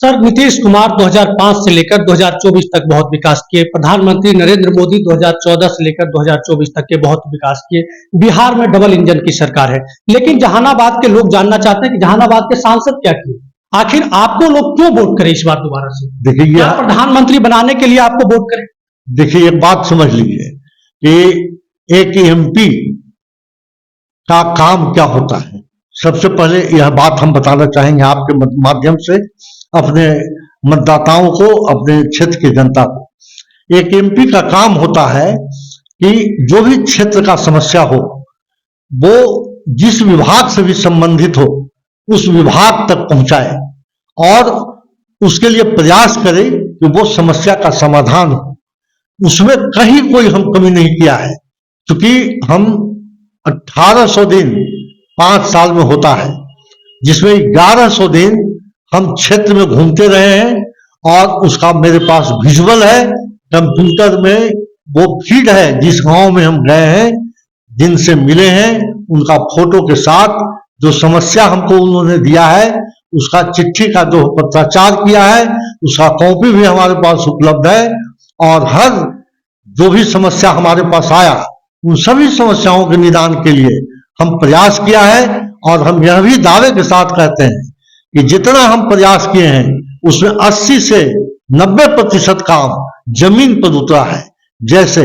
Sir, Nitish Kumar 2005 से लेकर 2024 तक बहुत विकास किए। प्रधानमंत्री नरेंद्र मोदी 2014 से लेकर 2024 तक के बहुत विकास किए। बिहार में डबल इंजन की सरकार है, लेकिन जहानाबाद के लोग जानना चाहते हैं कि जहानाबाद के सांसद क्या किए। आखिर आपको लोग क्यों वोट करें इस बार दोबारा से? देखिए, क्या प्रधानमंत्री बनाने के लिए आपको वोट करें? देखिए, एक बात समझ लीजिए कि एक एमपी का काम क्या होता है। सबसे पहले यह बात हम बताना चाहेंगे आपके माध्यम से अपने मतदाताओं को, अपने क्षेत्र की जनता को। एक एमपी का काम होता है कि जो भी क्षेत्र का समस्या हो, वो जिस विभाग से भी संबंधित हो, उस विभाग तक पहुंचाए और उसके लिए प्रयास करे कि वो समस्या का समाधान हो। उसमें कहीं कोई हम कमी नहीं किया है, क्योंकि हम 1800 दिन 5 साल में होता है, जिसमें 1100 दिन हम क्षेत्र में घूमते रहे हैं और उसका मेरे पास विजुअल है, कंप्यूटर में वो फीड है। जिस गांव में हम गए हैं, जिनसे मिले हैं, उनका फोटो के साथ जो समस्या हमको उन्होंने दिया है, उसका चिट्ठी का जो पत्राचार किया है, उसका कॉपी भी हमारे पास उपलब्ध है। और हर जो भी समस्या हमारे पास आया, उन सभी समस्याओं के निदान के लिए हम प्रयास किया है। और हम यह भी दावे के साथ कहते हैं कि जितना हम प्रयास किए हैं, उसमें 80 से 90% काम जमीन पर उतरा है। जैसे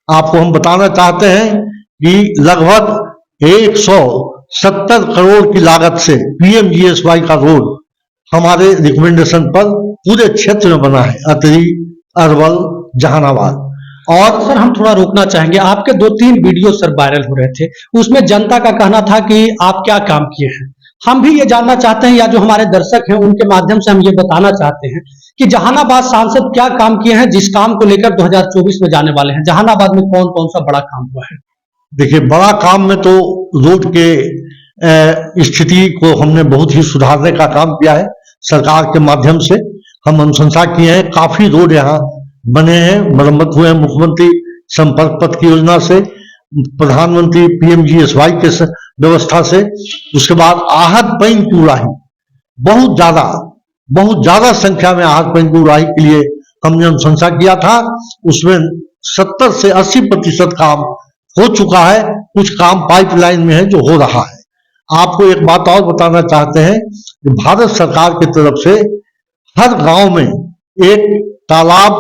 आपको हम बताना चाहते हैं कि लगभग 170 करोड़ की लागत से पीएमजीएसवाई का रोड हमारे रिकमेंडेशन पर पूरे क्षेत्र में बना है, अतरी, अरवल, जहानाबाद। और सर, हम थोड़ा रोकना चाहेंगे, आपके 2-3 वीडियो सर वायरल हो रहे थे, उसमें जनता का कहना था कि आप क्या काम किए हैं। हम भी ये जानना चाहते हैं, या जो हमारे दर्शक हैं उनके माध्यम से हम ये बताना चाहते हैं कि जहानाबाद सांसद क्या काम किए हैं, जिस काम को लेकर 2024 में जाने वाले हैं। जहानाबाद में कौन कौन सा बड़ा काम हुआ है? देखिए, बड़ा काम में तो रोड के स्थिति को हमने बहुत ही सुधारने का काम किया है। सरकार के माध्यम से हम अनुशंसा किए हैं, काफी रोड यहाँ बने हैं, मरम्मत हुए हैं। मुख्यमंत्री संपर्क पथ की योजना से, प्रधानमंत्री पीएमजीएसवाई के व्यवस्था से। उसके बाद आहत पैन की उड़ाही बहुत ज्यादा संख्या में आहत पैन की उड़ाही के लिए हमने अनुशंसा किया था। उसमें 70 से 80% काम हो चुका है। कुछ काम पाइपलाइन में है जो हो रहा है। आपको एक बात और बताना चाहते हैं कि भारत सरकार की तरफ से हर गांव में एक तालाब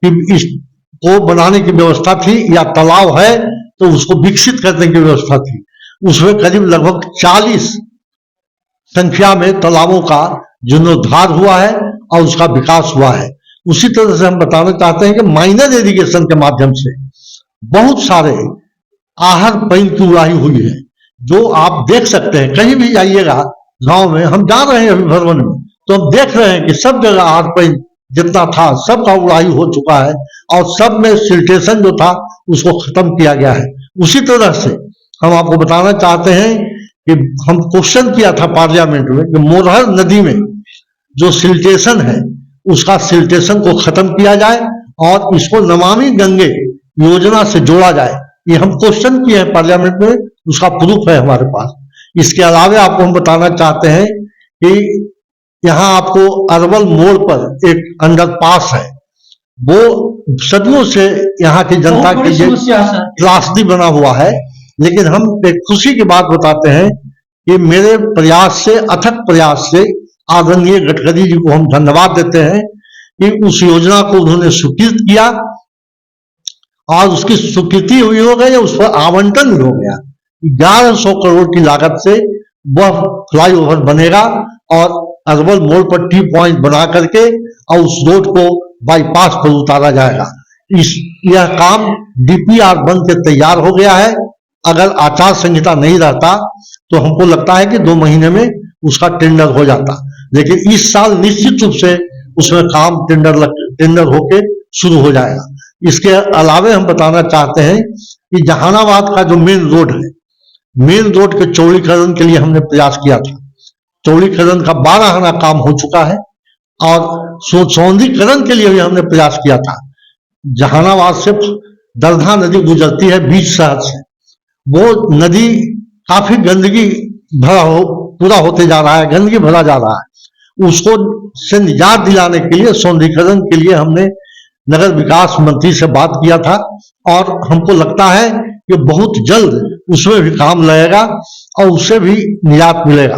को बनाने की व्यवस्था थी, या तालाब है तो उसको विकसित करने की व्यवस्था थी। उसमें करीब लगभग 40 संख्या में तालाबों का जीर्णोद्धार हुआ है और उसका विकास हुआ है। उसी तरह से हम बताना चाहते हैं कि माइनर इरिगेशन के माध्यम से बहुत सारे आहर पैन की उड़ाही हुई है, जो आप देख सकते हैं। कहीं भी जाइएगा गांव में, हम जा रहे हैं अभी भरवन में, तो हम देख रहे हैं कि सब जगह आहर पैन जितना था सबका उड़ाही हो चुका है और सब में सिल्टेशन जो था उसको खत्म किया गया है। उसी तरह से हम आपको बताना चाहते हैं कि हम क्वेश्चन किया था पार्लियामेंट में कि मोरहर नदी में जो सिल्टेशन है, उसका सिल्टेशन को खत्म किया जाए और इसको नमामि गंगे योजना से जोड़ा जाए। ये हम क्वेश्चन किए हैं पार्लियामेंट में, उसका प्रूफ है हमारे पास। इसके अलावा आपको हम बताना चाहते हैं कि यहाँ आपको अरवल मोड़ पर एक अंडरपास है, वो सदियों से यहाँ की जनता के लिए त्रासदी बना हुआ है। लेकिन हम एक खुशी की बात बताते हैं कि मेरे प्रयास से, अथक प्रयास से आदरणीय गडकरी जी को हम धन्यवाद देते हैं कि उस योजना को उन्होंने स्वीकृत किया और उसकी स्वीकृति हुई हो गई, उस पर आवंटन भी हो गया। 1100 करोड़ की लागत से वह फ्लाईओवर बनेगा और अरवल मोड़ पर टी पॉइंट बना करके और उस रोड को बाईपास पर उतारा जाएगा। यह काम डीपीआर बन के तैयार हो गया है। अगर आचार संहिता नहीं रहता तो हमको लगता है कि 2 महीने में उसका टेंडर हो जाता, लेकिन इस साल निश्चित रूप से उसमें काम टेंडर होके शुरू हो जाएगा। इसके अलावे हम बताना चाहते हैं कि जहानाबाद का जो मेन रोड है, मेन रोड के चौड़ीकरण के लिए हमने प्रयास किया था। चौड़ीकरण का 12 आना काम हो चुका है और सौंदर्यीकरण के लिए भी हमने प्रयास किया था। जहानाबाद से दरधा नदी गुजरती है बीच शहर से, वो नदी काफी गंदगी पूरा होते जा रहा है, गंदगी भरा जा रहा है। उसको से निजात दिलाने के लिए, सौंदर्यीकरण के लिए हमने नगर विकास मंत्री से बात किया था और हमको लगता है कि बहुत जल्द उसमें भी काम लगेगा और उससे भी निजात मिलेगा।